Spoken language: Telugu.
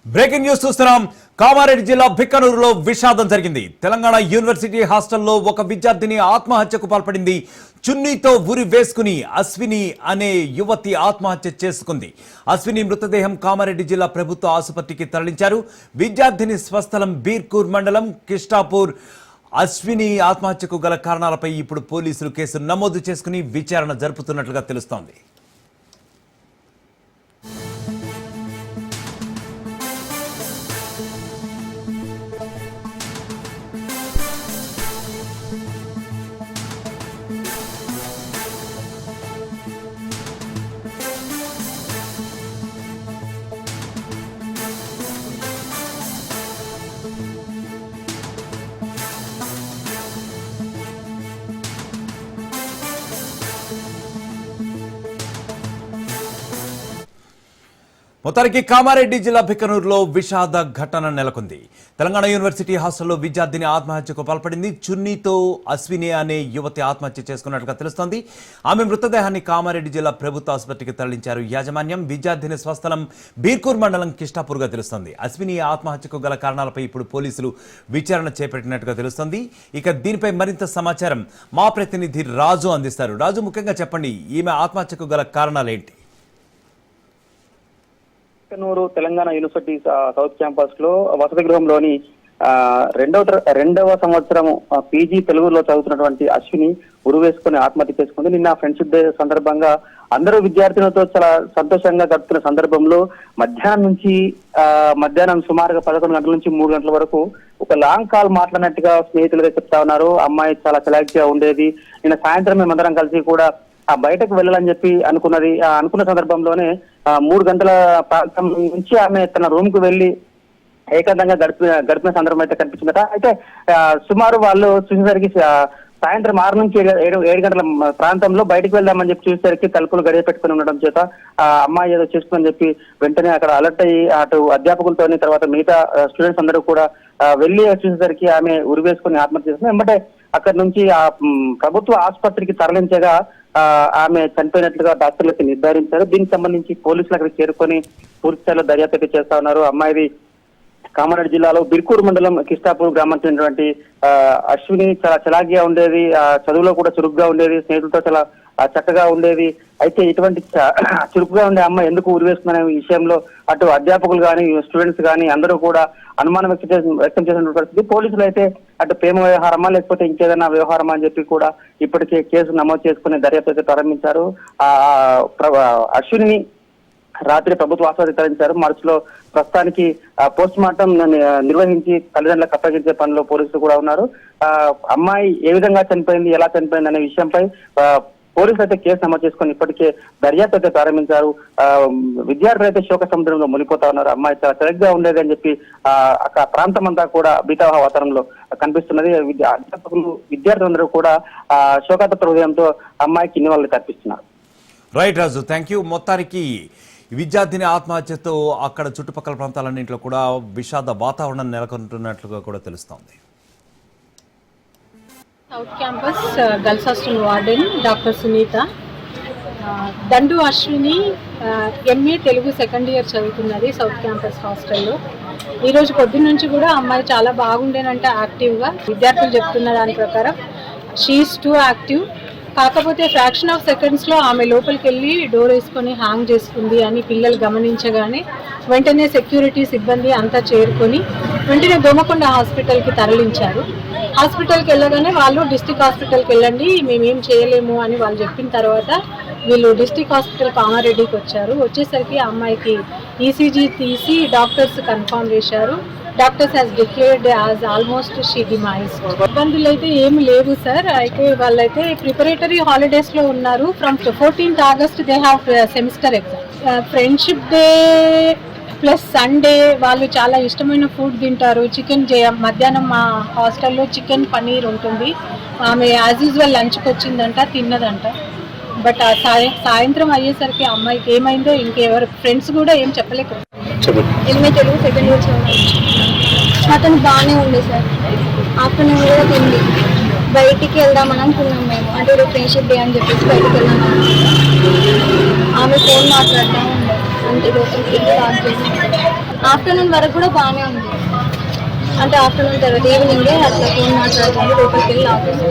బ్రేకింగ్ న్యూస్ చూస్తున్నాం. కామారెడ్డి జిల్లా బిక్కనూరులో విషాదం జరిగింది. తెలంగాణ యూనివర్సిటీ హాస్టల్లో ఒక విద్యార్థిని ఆత్మహత్యకు పాల్పడింది. చున్నీతో ఉరి వేసుకుని అశ్విని అనే యువతి ఆత్మహత్య చేసుకుంది. అశ్విని మృతదేహం కామారెడ్డి జిల్లా ప్రభుత్వ ఆసుపత్రికి తరలించారు. విద్యార్థిని స్వస్థలం బీర్కూర్ మండలం కిష్టాపూర్. అశ్విని ఆత్మహత్యకు గల కారణాలపై ఇప్పుడు పోలీసులు కేసు నమోదు చేసుకుని విచారణ జరుపుతున్నట్లుగా తెలుస్తోంది. మొత్తానికి కామారెడ్డి జిల్లా బిక్కనూరులో విషాద ఘటన నెలకొంది. తెలంగాణ యూనివర్సిటీ హాస్టల్లో విద్యార్థిని ఆత్మహత్యకు పాల్పడింది. చున్నీతో అశ్విని అనే యువతి ఆత్మహత్య చేసుకున్నట్లుగా తెలుస్తోంది. ఆమె మృతదేహాన్ని కామారెడ్డి జిల్లా ప్రభుత్వ ఆసుపత్రికి తరలించారు యాజమాన్యం. విద్యార్థిని స్వస్థలం బీర్కూర్ మండలం కిష్టాపూర్గా తెలుస్తోంది. అశ్విని ఆత్మహత్యకు గల కారణాలపై ఇప్పుడు పోలీసులు విచారణ చేపట్టినట్టుగా తెలుస్తోంది. ఇక దీనిపై మరింత సమాచారం మా ప్రతినిధి రాజు అందిస్తారు. రాజు, ముఖ్యంగా చెప్పండి, ఈమె ఆత్మహత్యకు గల కారణాలేంటి? Bikkanur Telangana university south campus లో వసతి గృహంలోని రెండవ సంవత్సరం పీజీ తెలుగులో చదువుతున్నటువంటి అశ్విని ఉరివేసుకుని ఆత్మహత్య చేసుకుంది. నిన్న ఫ్రెండ్షిప్ డే సందర్భంగా అందరూ విద్యార్థులతో చాలా సంతోషంగా గడుపుతున్న సందర్భంలో మధ్యాహ్నం సుమారుగా 11 గంటల నుంచి 3 గంటల వరకు ఒక లాంగ్ కాల్ మాట్లాడినట్టుగా స్నేహితులుగా చెప్తా ఉన్నారు. అమ్మాయి చాలా చలాకీగా ఉండేది. నిన్న సాయంత్రం మేమందరం కలిసి కూడా బయటకు వెళ్ళాలని చెప్పి అనుకున్న సందర్భంలోనే 3 గంటల ప్రాంతం నుంచి ఆమె తన రూమ్ కు వెళ్లి ఏకాంతంగా గడిపిన సందర్భం అయితే కనిపించిందట. అయితే సుమారు వాళ్ళు చూసేసరికి సాయంత్రం 6 నుంచి 7 గంటల ప్రాంతంలో బయటకు వెళ్దామని చెప్పి చూసేసరికి తలుపులు గడియ పెట్టుకుని ఉండడం చేత అమ్మాయి ఏదో చేసుకుందని చెప్పి వెంటనే అక్కడ అలర్ట్ అయ్యి అటు అధ్యాపకులతోని తర్వాత మిగతా స్టూడెంట్స్ అందరూ కూడా వెళ్లి చూసేసరికి ఆమె ఉరివేసుకుని ఆత్మహత్య చేసుకుంది. వెంబటే అక్కడి నుంచి ఆ ప్రభుత్వ ఆసుపత్రికి తరలించగా ఆమె చనిపోయినట్లుగా డాక్టర్లకి నిర్ధారించారు. దీనికి సంబంధించి పోలీసులు అక్కడికి చేరుకొని పూర్తి స్థాయిలో దర్యాప్తు చేస్తా ఉన్నారు. అమ్మాయిది కామారెడ్డి జిల్లాలో బిర్కూర్ మండలం కిష్టాపూర్ గ్రామానికి చెందినటువంటి అశ్విని చాలా చలాకీగా ఉండేది. చదువులో కూడా చురుగ్గా ఉండేది. స్నేహితులతో చాలా చక్కగా ఉండేది. అయితే ఇటువంటి చురుకుగా ఉండే అమ్మాయి ఎందుకు ఉరివేస్తుందనే విషయంలో అటు అధ్యాపకులు కానీ స్టూడెంట్స్ కానీ అందరూ కూడా అనుమానం వ్యక్తం చేసిన పరిస్థితి. పోలీసులు అయితే అటు ప్రేమ వ్యవహారమా లేకపోతే ఇంకేదైనా వ్యవహారమా అని చెప్పి కూడా ఇప్పటికే కేసు నమోదు చేసుకుని దర్యాప్తు అయితే ప్రారంభించారు. అశ్విని రాత్రి ప్రభుత్వ ఆసుపత్రికి తరలించారు. మార్చిలో ప్రస్తుతానికి పోస్ట్ మార్టం నిర్వహించి తల్లిదండ్రులకు అప్పగించే పనిలో పోలీసులు కూడా ఉన్నారు. అమ్మాయి ఏ విధంగా చనిపోయింది, ఎలా చనిపోయింది అనే విషయంపై పోలీసులు అయితే కేసు నమోదు చేసుకుని ఇప్పటికే దర్యాప్తు అయితే ప్రారంభించారు. విద్యార్థులు అయితే శోక సముద్రంలో మునిగిపోతా ఉన్నారు. అమ్మాయి చాలా సరిగ్గా ఉండేది అని చెప్పి ఆ ప్రాంతం అంతా కూడా బీతావహ వాతావరణంలో కనిపిస్తున్నది. అధ్యాపకులు విద్యార్థులందరూ కూడా శోకాతప్త హృదయంతో అమ్మాయికి నివాళులు అర్పిస్తున్నారు. Right Raju, thank you. మొత్తానికి విద్యార్థిని ఆత్మహత్యతో అక్కడ చుట్టుపక్కల ప్రాంతాలన్నింటిలో కూడా విషాద వాతావరణం నెలకొంటున్నట్లుగా కూడా తెలుస్తోంది. South campus girls hostel warden doctor Sunitha. Dandu Ashwini MA Telugu second year చదువుతున్నది సౌత్ క్యాంపస్ హాస్టల్లో. ఈరోజు పొద్దున్న నుంచి కూడా అమ్మాయి చాలా బాగుండేనంటే యాక్టివ్గా. విద్యార్థులు చెప్తున్న దాని ప్రకారం షీఈస్ టూ యాక్టివ్. కాకపోతే ఫ్రాక్షన్ ఆఫ్ సెకండ్స్లో ఆమె లోపలికి వెళ్ళి డోర్ వేసుకొని హ్యాంగ్ చేసుకుంది అని పిల్లలు గమనించగానే వెంటనే సెక్యూరిటీ సిబ్బంది అంతా చేరుకొని వెంటనే దోమకొండ హాస్పిటల్కి తరలించారు. హాస్పిటల్కి వెళ్ళగానే వాళ్ళు డిస్ట్రిక్ట్ హాస్పిటల్కి వెళ్ళండి, మేమేం చేయలేము అని వాళ్ళు చెప్పిన తర్వాత వీళ్ళు డిస్ట్రిక్ట్ హాస్పిటల్ కామారెడ్డికి వచ్చారు. వచ్చేసరికి అమ్మాయికి ఈసీజీ తీసి డాక్టర్స్ కన్ఫర్మ్ చేశారు. Doctors has declared as almost she demised. ఇబ్బందులు అయితే ఏమి లేవు సార్. అయితే వాళ్ళైతే ప్రిపరేటరీ హాలిడేస్లో ఉన్నారు. From 14th August they have semester exam. Friendship day plus Sunday వాళ్ళు చాలా ఇష్టమైన ఫుడ్ తింటారు. చికెన్ మధ్యాహ్నం మా హాస్టల్లో చికెన్ పనీర్ ఉంటుంది. ఆమె యాజ్ యూజువల్ లంచ్కి వచ్చిందంట, తిన్నదంట. బట్ ఆ సాయంత్రం అయ్యేసరికి అమ్మాయికి ఏమైందో ఇంకెవరు ఫ్రెండ్స్ కూడా ఏం చెప్పలేకపోయారు. ఎంఏ తెలుగు సెకండ్ ఇయర్ చదివాను. అతను బాగానే ఉండే సార్. ఆఫ్టర్నూన్ కూడా తింది. బయటికి వెళ్దామని అనుకున్నాం మేము, అంటే రేపు ఫ్రెండ్షిప్ డే అని చెప్పేసి బయటికి వెళ్దాం అనుకున్నాం. ఆమె ఫోన్ మాట్లాడతా ఉంది, అంటే లోపలికి వెళ్ళి లాక్ చేసి. ఆఫ్టర్నూన్ వరకు కూడా బాగానే ఉంది, అంటే ఆఫ్టర్నూన్ తర్వాత ఈవినింగే అట్లా ఫోన్ మాట్లాడుతుంది, లోపలికి వెళ్ళి లాక్ చేసి.